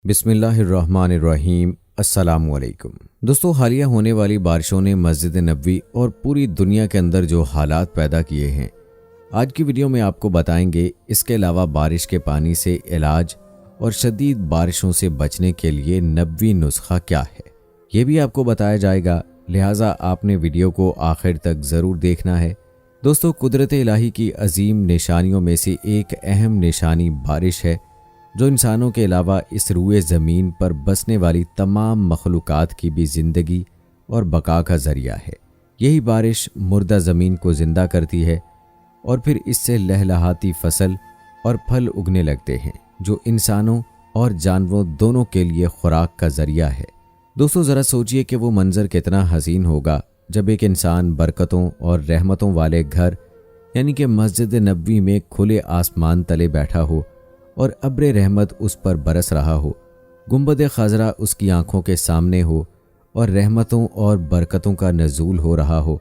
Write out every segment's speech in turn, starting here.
بسم اللہ الرحمن الرحیم۔ السلام علیکم دوستو، حالیہ ہونے والی بارشوں نے مسجد نبوی اور پوری دنیا کے اندر جو حالات پیدا کیے ہیں، آج کی ویڈیو میں آپ کو بتائیں گے۔ اس کے علاوہ بارش کے پانی سے علاج اور شدید بارشوں سے بچنے کے لیے نبوی نسخہ کیا ہے، یہ بھی آپ کو بتایا جائے گا، لہٰذا آپ نے ویڈیو کو آخر تک ضرور دیکھنا ہے۔ دوستو، قدرت الہی کی عظیم نشانیوں میں سے ایک اہم نشانی بارش ہے، جو انسانوں کے علاوہ اس روئے زمین پر بسنے والی تمام مخلوقات کی بھی زندگی اور بقا کا ذریعہ ہے۔ یہی بارش مردہ زمین کو زندہ کرتی ہے اور پھر اس سے لہلہاتی فصل اور پھل اگنے لگتے ہیں، جو انسانوں اور جانوروں دونوں کے لیے خوراک کا ذریعہ ہے۔ دوستو، ذرا سوچئے کہ وہ منظر کتنا حسین ہوگا جب ایک انسان برکتوں اور رحمتوں والے گھر یعنی کہ مسجد نبوی میں کھلے آسمان تلے بیٹھا ہو اور ابر رحمت اس پر برس رہا ہو، گنبد خضرا اس کی آنکھوں کے سامنے ہو اور رحمتوں اور برکتوں کا نزول ہو رہا ہو،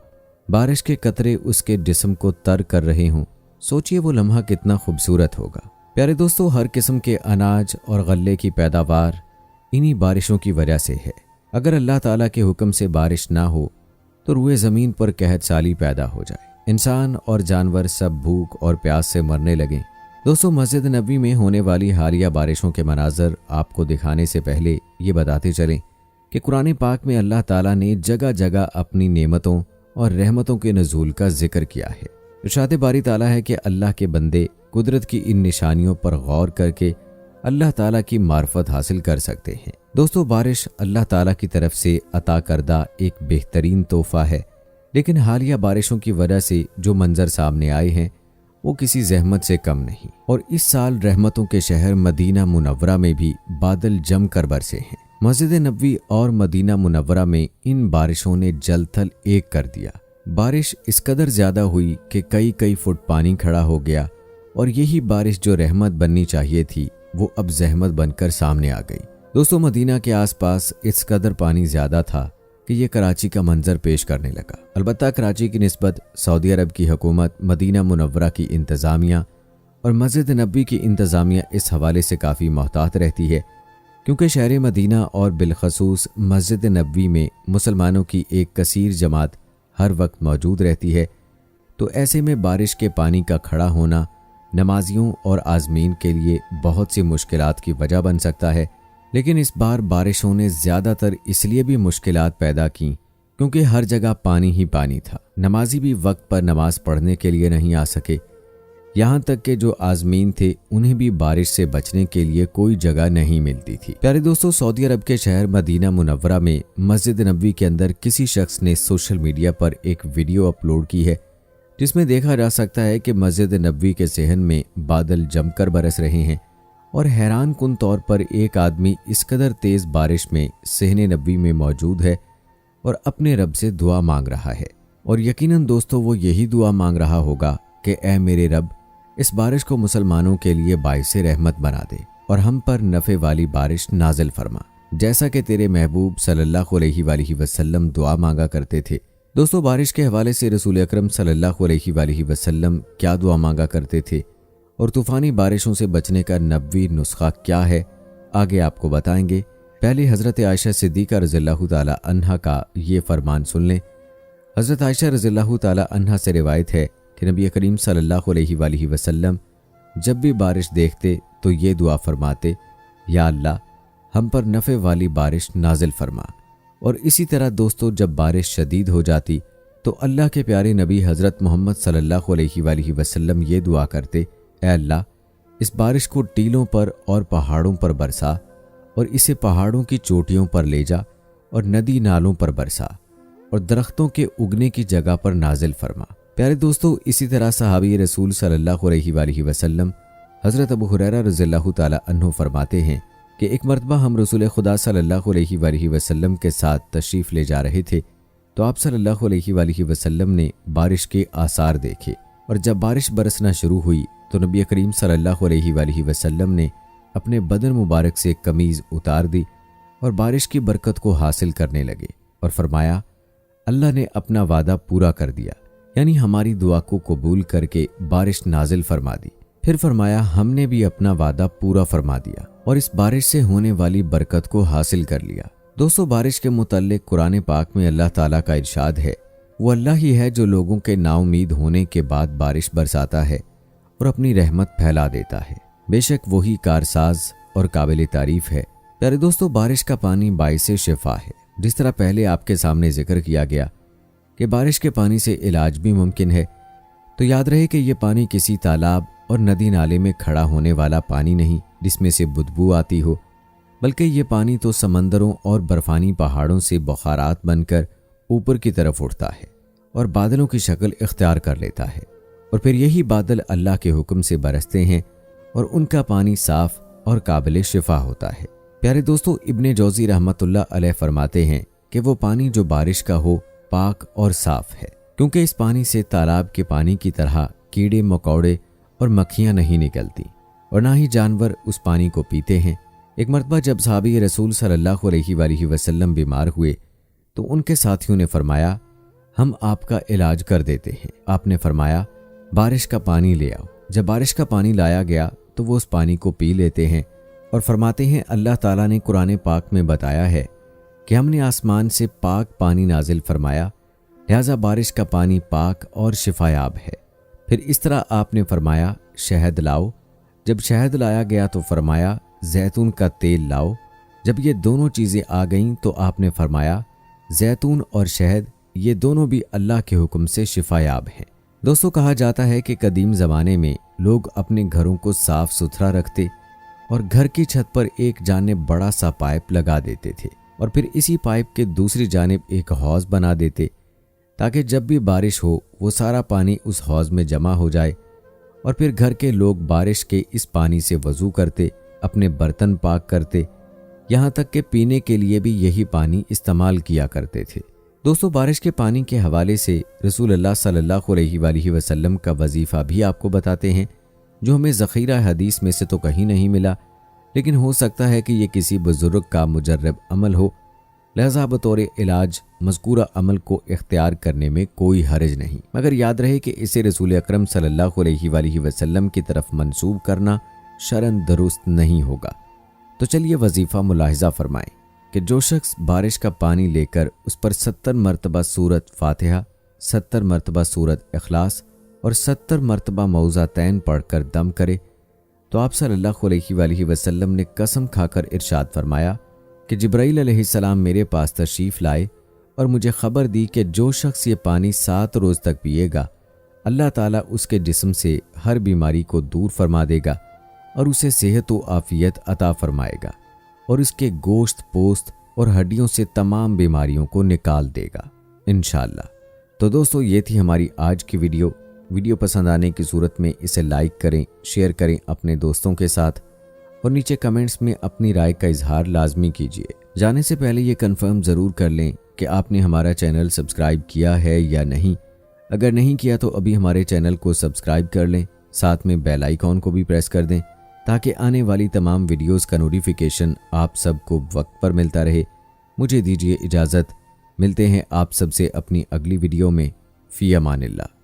بارش کے قطرے اس کے جسم کو تر کر رہے ہوں۔ سوچئے وہ لمحہ کتنا خوبصورت ہوگا۔ پیارے دوستو، ہر قسم کے اناج اور غلے کی پیداوار انہی بارشوں کی وجہ سے ہے۔ اگر اللہ تعالیٰ کے حکم سے بارش نہ ہو تو روئے زمین پر قحط سالی پیدا ہو جائے، انسان اور جانور سب بھوک اور پیاس سے مرنے لگیں۔ دوستو، مسجد نبوی میں ہونے والی حالیہ بارشوں کے مناظر آپ کو دکھانے سے پہلے یہ بتاتے چلیں کہ قرآن پاک میں اللہ تعالیٰ نے جگہ جگہ اپنی نعمتوں اور رحمتوں کے نزول کا ذکر کیا ہے۔ ارشاد باری تعالیٰ ہے کہ اللہ کے بندے قدرت کی ان نشانیوں پر غور کر کے اللہ تعالیٰ کی معرفت حاصل کر سکتے ہیں۔ دوستو، بارش اللہ تعالیٰ کی طرف سے عطا کردہ ایک بہترین تحفہ ہے، لیکن حالیہ بارشوں کی وجہ سے جو منظر سامنے آئے ہیں وہ کسی زحمت سے کم نہیں، اور اس سال رحمتوں کے شہر مدینہ منورہ میں بھی بادل جم کر برسے ہیں۔ مسجد نبوی اور مدینہ منورہ میں ان بارشوں نے جل تھل ایک کر دیا۔ بارش اس قدر زیادہ ہوئی کہ کئی فٹ پانی کھڑا ہو گیا، اور یہی بارش جو رحمت بننی چاہیے تھی وہ اب زحمت بن کر سامنے آ گئی۔ دوستو، مدینہ کے آس پاس اس قدر پانی زیادہ تھا کہ یہ کراچی کا منظر پیش کرنے لگا۔ البتہ کراچی کی نسبت سعودی عرب کی حکومت، مدینہ منورہ کی انتظامیہ اور مسجد نبوی کی انتظامیہ اس حوالے سے کافی محتاط رہتی ہے، کیونکہ شہر مدینہ اور بالخصوص مسجد نبوی میں مسلمانوں کی ایک کثیر جماعت ہر وقت موجود رہتی ہے، تو ایسے میں بارش کے پانی کا کھڑا ہونا نمازیوں اور عازمین کے لیے بہت سی مشکلات کی وجہ بن سکتا ہے۔ لیکن اس بار بارشوں نے زیادہ تر اس لیے بھی مشکلات پیدا کیں کیونکہ ہر جگہ پانی ہی پانی تھا۔ نمازی بھی وقت پر نماز پڑھنے کے لیے نہیں آ سکے، یہاں تک کہ جو عازمین تھے انہیں بھی بارش سے بچنے کے لیے کوئی جگہ نہیں ملتی تھی۔ پیارے دوستو، سعودی عرب کے شہر مدینہ منورہ میں مسجد نبوی کے اندر کسی شخص نے سوشل میڈیا پر ایک ویڈیو اپلوڈ کی ہے، جس میں دیکھا جا سکتا ہے کہ مسجد نبوی کے صحن میں بادل جم کر برس رہے ہیں، اور حیران کن طور پر ایک آدمی اس قدر تیز بارش میں صحن نبوی میں موجود ہے اور اپنے رب سے دعا مانگ رہا ہے، اور یقیناً دوستو وہ یہی دعا مانگ رہا ہوگا کہ اے میرے رب، اس بارش کو مسلمانوں کے لیے باعث رحمت بنا دے اور ہم پر نفع والی بارش نازل فرما، جیسا کہ تیرے محبوب صلی اللہ علیہ وآلہ وسلم دعا مانگا کرتے تھے۔ دوستو، بارش کے حوالے سے رسول اکرم صلی اللہ علیہ وآلہ وسلم کیا دعا مانگا کرتے تھے اور طوفانی بارشوں سے بچنے کا نبوی نسخہ کیا ہے، آگے آپ کو بتائیں گے۔ پہلے حضرت عائشہ صدیقہ رضی اللہ تعالی عنہا کا یہ فرمان سن لیں۔ حضرت عائشہ رضی اللہ تعالی عنہا سے روایت ہے کہ نبی کریم صلی اللہ علیہ وآلہ وسلم جب بھی بارش دیکھتے تو یہ دعا فرماتے، یا اللہ، ہم پر نفع والی بارش نازل فرما۔ اور اسی طرح دوستو، جب بارش شدید ہو جاتی تو اللہ کے پیارے نبی حضرت محمد صلی اللہ علیہ وآلہ وسلم یہ دعا کرتے، اے اللہ، اس بارش کو ٹیلوں پر اور پہاڑوں پر برسا اور اسے پہاڑوں کی چوٹیوں پر لے جا اور ندی نالوں پر برسا اور درختوں کے اگنے کی جگہ پر نازل فرما۔ پیارے دوستو، اسی طرح صحابی رسول صلی اللہ علیہ وآلہ وسلم حضرت ابو ہریرہ رضی اللہ تعالی عنہ فرماتے ہیں کہ ایک مرتبہ ہم رسول خدا صلی اللہ علیہ وآلہ وسلم کے ساتھ تشریف لے جا رہے تھے، تو آپ صلی اللہ علیہ وآلہ وسلم نے بارش کے آثار دیکھے، اور جب بارش برسنا شروع ہوئی تو نبی کریم صلی اللہ علیہ وآلہ وسلم نے اپنے بدن مبارک سے قمیض اتار دی اور بارش کی برکت کو حاصل کرنے لگے، اور فرمایا، اللہ نے اپنا وعدہ پورا کر دیا، یعنی ہماری دعا کو قبول کر کے بارش نازل فرما دی۔ پھر فرمایا ہم نے بھی اپنا وعدہ پورا فرما دیا اور اس بارش سے ہونے والی برکت کو حاصل کر لیا۔ دوستو بارش کے متعلق قرآن پاک میں اللہ تعالیٰ کا ارشاد ہے، وہ اللہ ہی ہے جو لوگوں کے نا امید ہونے کے بعد بارش برساتا ہے اور اپنی رحمت پھیلا دیتا ہے، بے شک وہی کارساز اور قابل تعریف ہے۔ پیارے دوستو بارش کا پانی باعث شفا ہے، جس طرح پہلے آپ کے سامنے ذکر کیا گیا کہ بارش کے پانی سے علاج بھی ممکن ہے، تو یاد رہے کہ یہ پانی کسی تالاب اور ندی نالے میں کھڑا ہونے والا پانی نہیں جس میں سے بدبو آتی ہو، بلکہ یہ پانی تو سمندروں اور برفانی پہاڑوں سے بخارات بن کر اوپر کی طرف اٹھتا ہے اور بادلوں کی شکل اختیار کر لیتا ہے، اور پھر یہی بادل اللہ کے حکم سے برستے ہیں اور ان کا پانی صاف اور قابل شفا ہوتا ہے۔ پیارے دوستو ابن جوزی رحمت اللہ علیہ فرماتے ہیں کہ وہ پانی جو بارش کا ہو پاک اور صاف ہے، کیونکہ اس پانی سے تالاب کے پانی کی طرح کیڑے مکوڑے اور مکھیاں نہیں نکلتی اور نہ ہی جانور اس پانی کو پیتے ہیں۔ ایک مرتبہ جب صحابی رسول صلی اللہ علیہ وآلہ وسلم بیمار ہوئے تو ان کے ساتھیوں نے فرمایا ہم آپ کا علاج کر دیتے ہیں۔ آپ نے فرمایا بارش کا پانی لے آؤ۔ جب بارش کا پانی لایا گیا تو وہ اس پانی کو پی لیتے ہیں اور فرماتے ہیں اللہ تعالیٰ نے قرآن پاک میں بتایا ہے کہ ہم نے آسمان سے پاک پانی نازل فرمایا، لہذا بارش کا پانی پاک اور شفایاب ہے۔ پھر اس طرح آپ نے فرمایا شہد لاؤ۔ جب شہد لایا گیا تو فرمایا زیتون کا تیل لاؤ۔ جب یہ دونوں چیزیں آ گئیں تو آپ نے فرمایا زیتون اور شہد یہ دونوں بھی اللہ کے حکم سے شفایاب ہیں۔ دوستو کہا جاتا ہے کہ قدیم زمانے میں لوگ اپنے گھروں کو صاف ستھرا رکھتے اور گھر کی چھت پر ایک جانب بڑا سا پائپ لگا دیتے تھے اور پھر اسی پائپ کے دوسری جانب ایک حوض بنا دیتے تاکہ جب بھی بارش ہو وہ سارا پانی اس حوض میں جمع ہو جائے، اور پھر گھر کے لوگ بارش کے اس پانی سے وضو کرتے، اپنے برتن پاک کرتے، یہاں تک کہ پینے کے لیے بھی یہی پانی استعمال کیا کرتے تھے۔ دوستو بارش کے پانی کے حوالے سے رسول اللہ صلی اللہ علیہ وآلہ وسلم کا وظیفہ بھی آپ کو بتاتے ہیں، جو ہمیں ذخیرہ حدیث میں سے تو کہیں نہیں ملا، لیکن ہو سکتا ہے کہ یہ کسی بزرگ کا مجرب عمل ہو، لہذا بطور علاج مذکورہ عمل کو اختیار کرنے میں کوئی حرج نہیں، مگر یاد رہے کہ اسے رسول اکرم صلی اللہ علیہ وآلہ وسلم کی طرف منسوب کرنا شرعاً درست نہیں ہوگا۔ تو چلیے وظیفہ ملاحظہ فرمائیں کہ جو شخص بارش کا پانی لے کر اس پر 70 مرتبہ سورت فاتحہ، 70 مرتبہ سورت اخلاص اور 70 مرتبہ معوذتین پڑھ کر دم کرے تو آپ صلی اللہ علیہ وآلہ وسلم نے قسم کھا کر ارشاد فرمایا کہ جبرائیل علیہ السلام میرے پاس تشریف لائے اور مجھے خبر دی کہ جو شخص یہ پانی 7 روز تک پیے گا اللہ تعالیٰ اس کے جسم سے ہر بیماری کو دور فرما دے گا اور اسے صحت و عافیت عطا فرمائے گا اور اس کے گوشت پوست اور ہڈیوں سے تمام بیماریوں کو نکال دے گا انشاءاللہ۔ تو دوستو یہ تھی ہماری آج کی ویڈیو پسند آنے کی صورت میں اسے لائک کریں، شیئر کریں اپنے دوستوں کے ساتھ اور نیچے کمنٹس میں اپنی رائے کا اظہار لازمی کیجیے۔ جانے سے پہلے یہ کنفرم ضرور کر لیں کہ آپ نے ہمارا چینل سبسکرائب کیا ہے یا نہیں۔ اگر نہیں کیا تو ابھی ہمارے چینل کو سبسکرائب کر لیں، ساتھ میں بیل آئیکن کو بھی پریس کر دیں تاکہ آنے والی تمام ویڈیوز کا نوٹیفیکیشن آپ سب کو وقت پر ملتا رہے۔ مجھے دیجیے اجازت، ملتے ہیں آپ سب سے اپنی اگلی ویڈیو میں۔ فی امان اللہ۔